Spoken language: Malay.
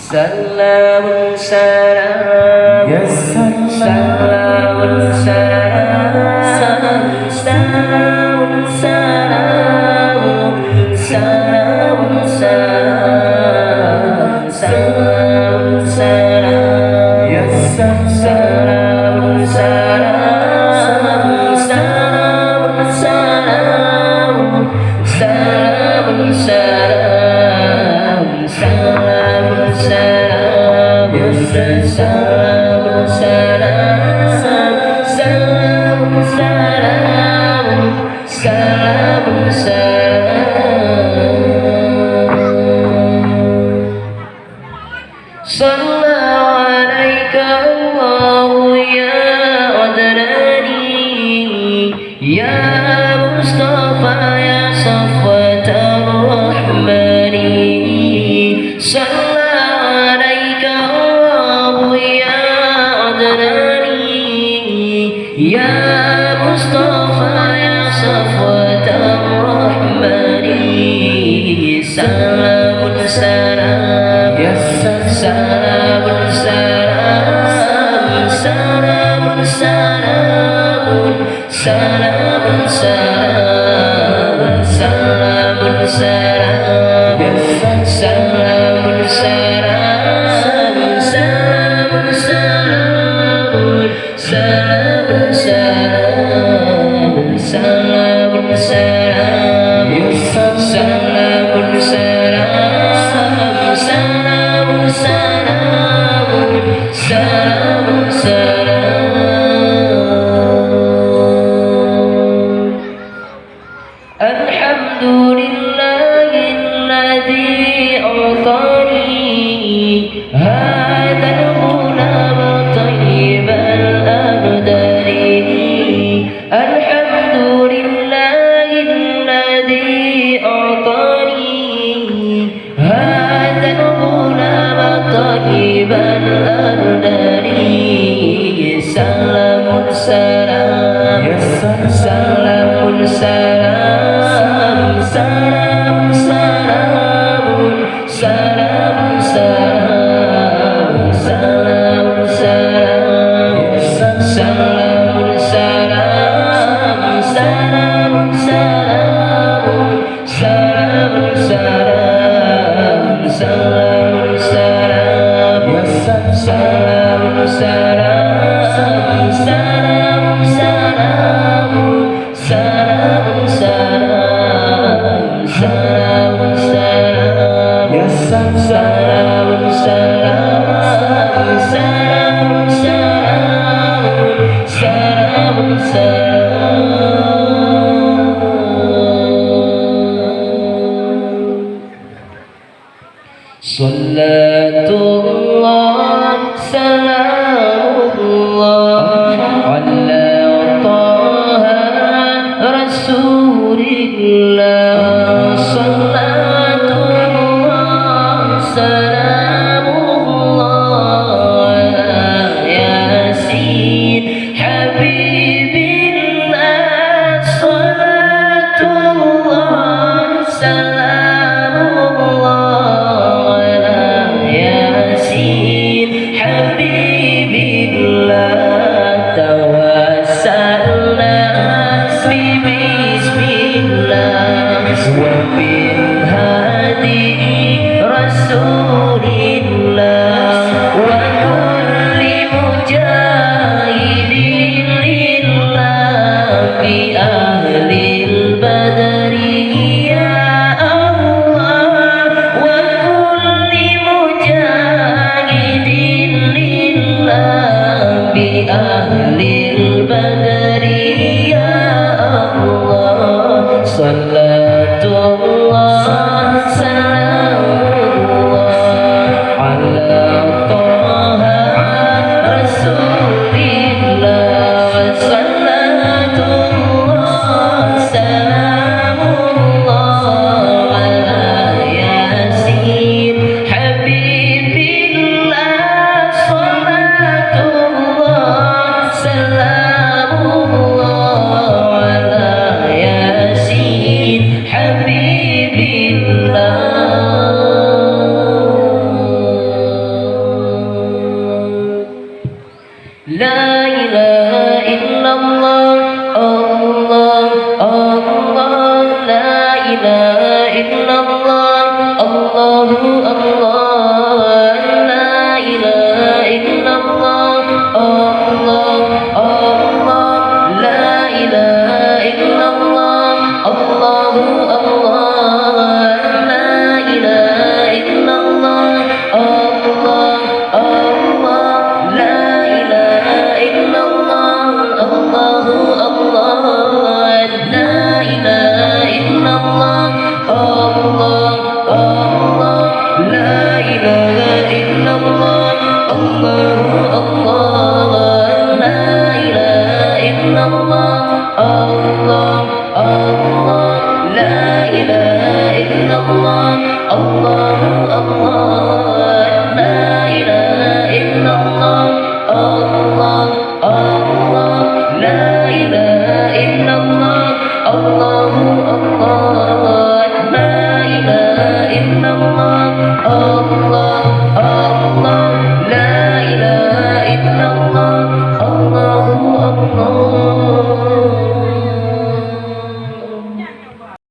Salamun salam, Ya salam. salamun salam, salamun salam, salamun salam, salamun salam. Ya salam. Salamun salam, salamun salam, salamun salam, salamun salam. Ya Salamun salam, salamun salam, salamun salam. Sallallahu alaika Allahu ya Adnani, ya Mustafa ya Safwatar Rahmani. Sallallahu alaika Allahu ya Adnani, ya Mustafa ya Safwatar Rahmani. Salamun salam, Ya salam. salamun salam, salamun salamun, salamun salam, salamun salam. Ya salam. Salamun salam, salamun salamun, salamun salam, salamun salam. Ya salam. Salamun salam, salamun salamun, salamun salam. Alhamdulillahilladzi a'tani hadzal ghulam thayyibal abdani. Alhamdulillahilladzi a'tani hadzal ghulam thayyibal abdani. Salamun salam, Ya salam. salamun salam, salamun salamun, salamun salam, salamun salam. Ya salam. Salamun salam, salamun salamun, salamun salam, salamun salam. Ya salam. Salamun salam, salamun salamun, salamun salam, salamun salam. Ya salam. Salamun salam, salamun salamun, salamun salam. Salatullah, salamullah ala taha rasulillah. Salatullah, salamullah ala yasin habibillah. Salatullah, salamullah ala yasin إلا الله الله الله لا إله إلا الله الله الله لا إله إلا الله الله الله لا إله إلا الله الله الله لا إله إلا الله الله الله لا إله إلا الله الله الله لا إله إلا الله الله الله لا إله إلا الله الله الله لا إله إلا الله الله الله